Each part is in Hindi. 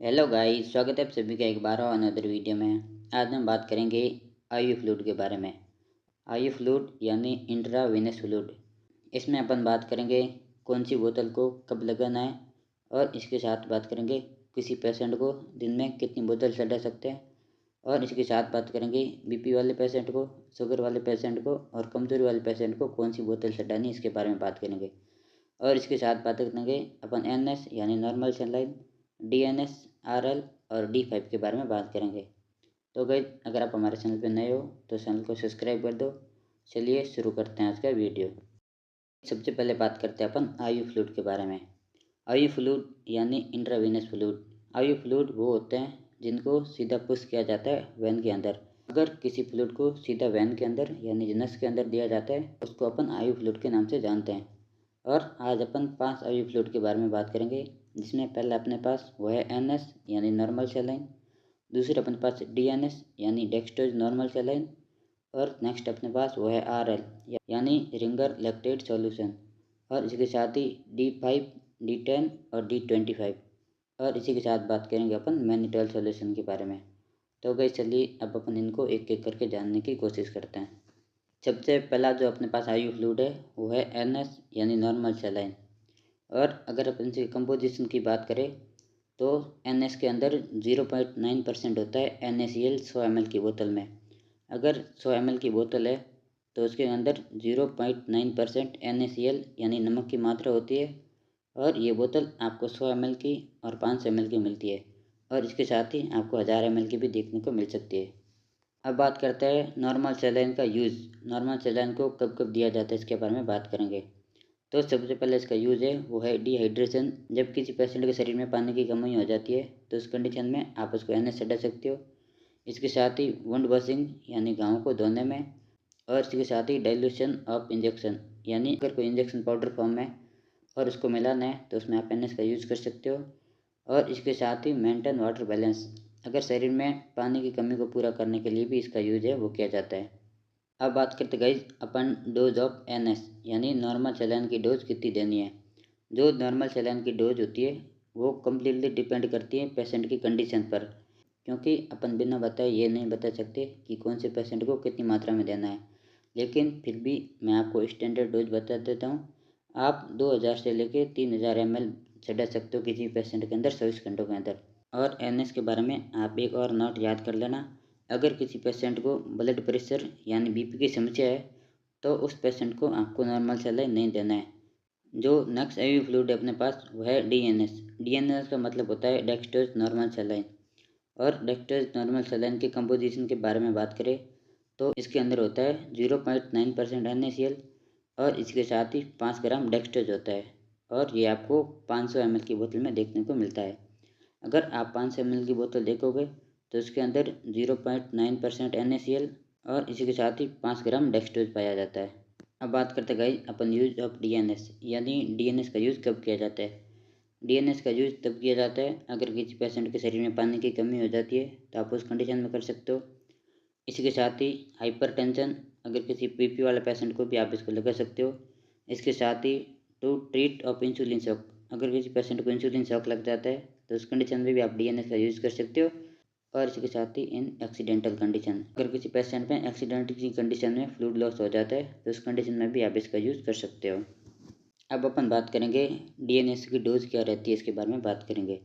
हेलो गाइस, स्वागत है आप सभी का एक बार और अनदर वीडियो में। आज हम बात करेंगे आईवी फ्लूइड के बारे में। आईवी फ्लूइड यानी इंट्रावेनस फ्लूइड। इसमें अपन बात करेंगे कौन सी बोतल को कब लगाना है, और इसके साथ बात करेंगे किसी पेशेंट को दिन में कितनी बोतल चढ़ा सकते हैं, और इसके साथ बात करेंगे बीपी वाले पेशेंट को, शुगर वाले पेशेंट को और कमजोरी वाले पेशेंट को कौन सी बोतल चढ़ानी है, इसके बारे में बात करेंगे। और इसके साथ बात करेंगे अपन एनएस यानी नॉर्मल सैलाइन, डीएनएस, आरएल और डी5 के बारे में बात करेंगे। तो गाइस, अगर आप हमारे चैनल पर नए हो तो चैनल को सब्सक्राइब कर दो। चलिए शुरू करते हैं आज का वीडियो। सबसे पहले बात करते हैं अपन आईवी फ्लूइड के बारे में। आईवी फ्लूइड यानी इंट्रावेनस फ्लूइड। आईवी फ्लूइड वो होते हैं जिनको सीधा पुश किया जाता है वैन के अंदर। अगर किसी फ्लूइड को सीधा वैन के अंदर यानी नस के अंदर दिया जाता है उसको अपन आईवी फ्लूइड के नाम से जानते हैं। और आज अपन 5 आईवी फ्लूइड के बारे में बात करेंगे, जिसमें पहले अपने पास वो है एनएस यानी नॉर्मल सैलाइन, दूसरे अपने पास डीएनएस यानी डेक्सट्रोज नॉर्मल सैलाइन, और नेक्स्ट अपने पास वो है आरएल यानी रिंगर लैक्टेट सॉल्यूशन, और इसके साथ ही डी5, डी10 और डी25, और इसी के साथ बात करेंगे अपन मैनिटोल सॉल्यूशन के बारे में। तो गई चलिए अब अपन इनको एक एक करके जानने की कोशिश करते हैं। सबसे पहला जो अपने पास आईवी फ्लूइड है वो है एनएस यानी नॉर्मल सैलाइन। और अगर अपन इसकी कंपोजिशन की बात करें तो एनएस के अंदर 0.9% होता है NaCl 100 ml की बोतल में। अगर 100 ml की बोतल है तो उसके अंदर 0.9% NaCl यानी नमक की मात्रा होती है, और ये बोतल आपको 100 ml की और 500 ml की मिलती है, और इसके साथ ही आपको 1000 ml की भी देखने को मिल सकती है। अब बात करते हैं नॉर्मल सैलाइन का यूज़। नॉर्मल सैलाइन को कब कब दिया जाता है इसके बारे में बात करेंगे। तो सबसे पहले इसका यूज़ है वो है डिहाइड्रेशन। जब किसी पेशेंट के शरीर में पानी की कमी हो जाती है तो उस कंडीशन में आप उसको एनएस चढ़ा सकते हो। इसके साथ ही वुंड वॉशिंग यानी घावों को धोने में, और इसके साथ ही डाइल्यूशन ऑफ इंजेक्शन यानी अगर कोई इंजेक्शन पाउडर फॉर्म में और उसको मिलाना है तो उसमें आप एनएस का यूज़ कर सकते हो। और इसके साथ ही मेंटेन वाटर बैलेंस, अगर शरीर में पानी की कमी को पूरा करने के लिए भी इसका यूज है वो किया जाता है। अब बात करते guys upon dose of NS यानी नॉर्मल सैलाइन की डोज कितनी देनी है। जो नॉर्मल सैलाइन की डोज होती है वो कम्प्लीटली डिपेंड करती है पेशेंट की कंडीशन पर, क्योंकि अपन बिना बताए ये नहीं बता सकते कि कौन से पेशेंट को कितनी मात्रा में देना है। लेकिन फिर भी मैं आपको स्टैंडर्ड डोज बता देता हूँ। आप 2000 से लेकर 3000 ml चढ़ा सकते हो किसी पेशेंट के अंदर 24 घंटों के अंदर। और एनएस के बारे में आप एक और नोट याद कर लेना। अगर किसी पेशेंट को ब्लड प्रेशर यानी बीपी की समस्या है तो उस पेशेंट को आपको नॉर्मल सैलाइन नहीं देना है। जो नेक्स्ट आईवी फ्लूइड है अपने पास वो है डीएनएस। डीएनएस का मतलब होता है डेक्सट्रोज नॉर्मल सैलाइन। और डेक्सट्रोज नॉर्मल सैलाइन के कंपोजिशन के बारे में बात करें तो इसके अंदर होता है 0.9% NaCl, और इसके साथ ही 5 ग्राम डेक्सट्रोज होता है, और ये आपको 500 ml की बोतल में देखने को मिलता है। अगर आप 500 ml की बोतल देखोगे तो इसके अंदर 0.9% NaCl और इसी के साथ ही 5 ग्राम डेक्सट्रोज पाया जाता है। अब बात करते हैं guys upon use of DNS यानी डीएनएस का यूज़ कब किया जाता है। डीएनएस का यूज़ तब किया जाता है अगर किसी पेशेंट के शरीर में पानी की कमी हो जाती है तो आप उस कंडीशन में कर सकते हो। इसी के साथ ही हाइपरटेंशन, अगर किसी बीपी वाले पेशेंट को भी आप इसको लगा सकते हो। इसके साथ ही to treat of insulin shock, अगर किसी पेशेंट को इंसुलिन शॉक लग जाता है तो उस कंडीशन में भी आप डीएनएस का यूज़ कर सकते हो। और इसके साथ ही इन एक्सीडेंटल कंडीशन, अगर किसी पेशेंट में एक्सीडेंट की कंडीशन में फ्लूइड लॉस हो जाता है तो उस कंडीशन में भी आप इसका यूज़ कर सकते हो। अब अपन बात करेंगे डीएनएस की डोज क्या रहती है, इसके बारे में बात करेंगे।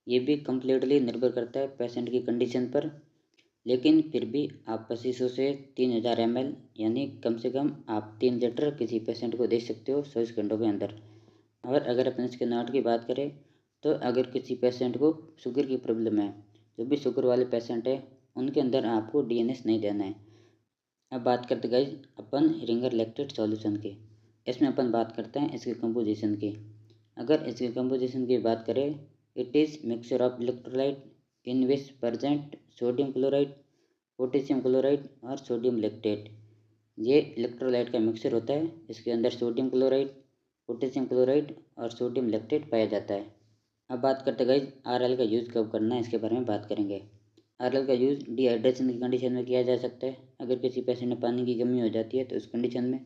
ये भी कम्प्लीटली निर्भर करता है पेशेंट की कंडीशन पर, लेकिन फिर भी आप 2500 से 3000 ml यानी कम से कम आप 3 लीटर किसी पेशेंट को दे सकते हो 24 घंटों के अंदर। और अगर अपन इसके नॉट की बात करें तो अगर किसी पेशेंट को शुगर की प्रॉब्लम है, जो भी शुगर वाले पेशेंट है उनके अंदर आपको डीएनएस नहीं देना है। अब बात करते गाइज अपन रिंगर लैक्टेट सॉल्यूशन की। इसमें अपन बात करते हैं इसकी कंपोजिशन की। अगर इसकी कंपोजिशन की बात करें, it is mixture of electrolyte in which present sodium chloride, potassium chloride और सोडियम लैक्टेट। ये इलेक्ट्रोलाइट का मिक्सचर होता है, इसके अंदर सोडियम क्लोराइड, पोटेशियम क्लोराइड और सोडियम लैक्टेट पाया जाता है। अब बात करते गाइज आरएल का यूज़ कब करना है, इसके बारे में बात करेंगे। आरएल का यूज़ डिहाइड्रेशन की कंडीशन में किया जा सकता है, अगर किसी पेशेंट में पानी की कमी हो जाती है तो उस कंडीशन में।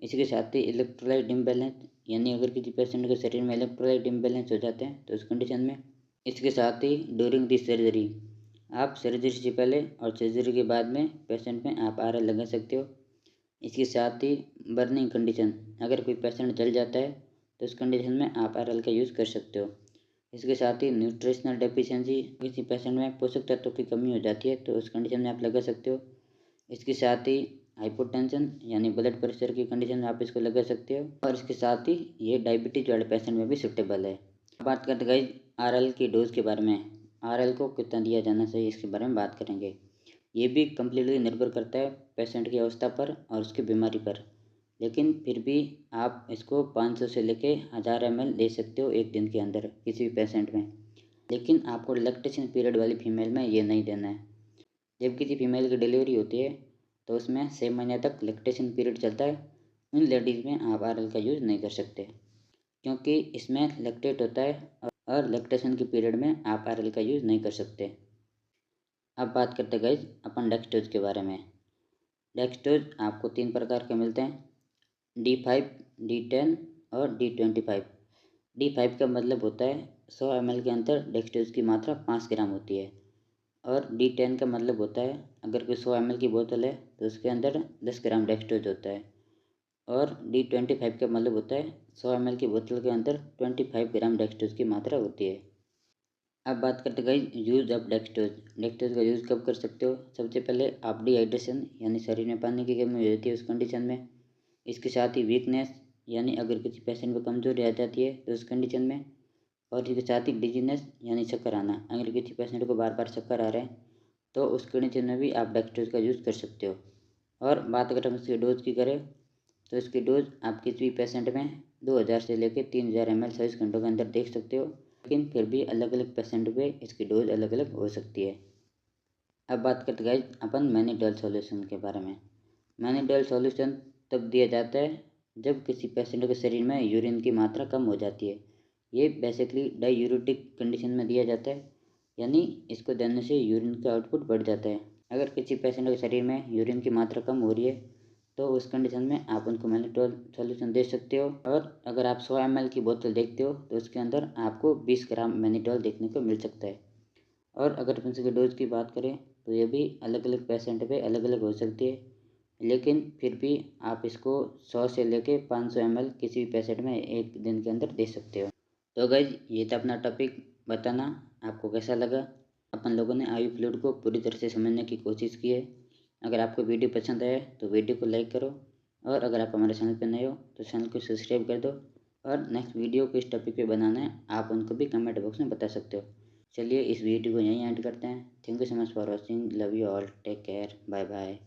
इसी के साथ ही इलेक्ट्रोलाइट इम्बैलेंस, यानी अगर किसी पेशेंट के शरीर में इलेक्ट्रोलाइट इम्बैलेंस हो जाते हैं तो उस कंडीशन में। इसके साथ ही ड्यूरिंग दी सर्जरी, आप सर्जरी से पहले और सर्जरी के बाद में पेशेंट में आप आरएल लगा सकते हो। इसके साथ ही बर्निंग कंडीशन, अगर कोई पेशेंट जल जाता है तो उस कंडीशन में आप आरएल का यूज़ कर सकते हो। इसके साथ ही न्यूट्रिशनल डेफिशिएंसी, किसी पेशेंट में पोषक तत्वों की कमी हो जाती है तो उस कंडीशन में आप लगा सकते हो। इसके साथ ही हाइपोटेंशन यानी ब्लड प्रेशर की कंडीशन में आप इसको लगा सकते हो। और इसके साथ ही ये डायबिटीज वाले पेशेंट में भी सूटेबल है। बात करते हैं गाइस आरएल की डोज के बारे में। आरएल को कितना दिया जाना चाहिए इसके बारे में बात करेंगे। ये भी कम्प्लीटली निर्भर करता है पेशेंट की अवस्था पर और उसकी बीमारी पर, लेकिन फिर भी आप इसको 500 से लेके 1000 ml दे सकते हो एक दिन के अंदर किसी भी पेशेंट में। लेकिन आपको लैक्टेशन पीरियड वाली फीमेल में ये नहीं देना है। जब किसी फीमेल की डिलीवरी होती है तो उसमें 6 महीने तक लैक्टेशन पीरियड चलता है। उन लेडीज़ में आप आरएल का यूज़ नहीं कर सकते, क्योंकि इसमें लैक्टेट होता है और लैक्टेशन के पीरियड में आप आरएल का यूज़ नहीं कर सकते। अब बात करते हैं गाइज अपन डेक्सटोज के बारे में। डेक्सटोज आपको 3 प्रकार के मिलते हैं, D5, D10 और D25। D5 का मतलब होता है 100 ml के अंदर डेक्सटोज की मात्रा 5 ग्राम होती है। और D10 का मतलब होता है अगर कोई 100 ml की बोतल है तो उसके अंदर 10 ग्राम डेक्सटोज होता है। और D25 का मतलब होता है 100 ml की बोतल के अंदर 25 ग्राम डेक्सटोज की मात्रा होती है। अब बात करते गाइस यूज़ ऑफ डेक्सटोज। डेक्सटोज का यूज़ कब कर सकते हो? सबसे पहले आप डिहाइड्रेशन यानी शरीर में पानी की कमी हो जाती है उस कंडीशन में। इसके साथ ही वीकनेस यानी अगर किसी पेशेंट को कमजोरी आ जाती है तो उस कंडीशन में। और इसके साथ ही डिजीनेस यानी चक्कर आना, अगर किसी पेशेंट को बार बार चक्कर आ रहे हैं तो उस कंडीशन में भी आप डेक्सटोज का यूज़ कर सकते हो। और बात अगर हम इसके डोज की करें तो इसकी डोज आप किसी भी पेशेंट में 2000 से लेकर 3000 ml 24 घंटों के अंदर देख सकते हो, लेकिन फिर भी अलग अलग पेशेंट पे इसकी डोज अलग अलग हो सकती है। अब बात करते गाइज अपन मैनीडोल सॉल्यूशन के बारे में। मैनीडोल सॉल्यूशन तब दिया जाता है जब किसी पेशेंट के शरीर में यूरिन की मात्रा कम हो जाती है। ये बेसिकली डायूरेटिक कंडीशन में दिया जाता है, यानी इसको देने से यूरिन का आउटपुट बढ़ जाता है। अगर किसी पेशेंट के शरीर में यूरिन की मात्रा कम हो रही है तो उस कंडीशन में आप उनको मैनीडोल सॉल्यूशन दे सकते हो। और अगर आप 100 ml की बोतल देखते हो तो उसके अंदर आपको 20 ग्राम मैनीडोल देखने को मिल सकता है। और अगर अपन इसके डोज की बात करें तो ये भी अलग अलग पेशेंट पे अलग अलग हो सकती है, लेकिन फिर भी आप इसको 100 से लेके 500 ml किसी भी पेशेंट में एक दिन के अंदर दे सकते हो। तो गाइज ये था अपना टॉपिक, बताना आपको कैसा लगा। अपन लोगों ने आयु फ्लूइड को पूरी तरह से समझने की कोशिश की है। अगर आपको वीडियो पसंद आए तो वीडियो को लाइक करो, और अगर आप हमारे चैनल पर नए हो तो चैनल को सब्सक्राइब कर दो। और नेक्स्ट वीडियो किस टॉपिक पे बनाना है आप उनको भी कमेंट बॉक्स में बता सकते हो। चलिए इस वीडियो को यहीं एंड करते हैं। Thank you so much for watching, love you all, take care, bye bye.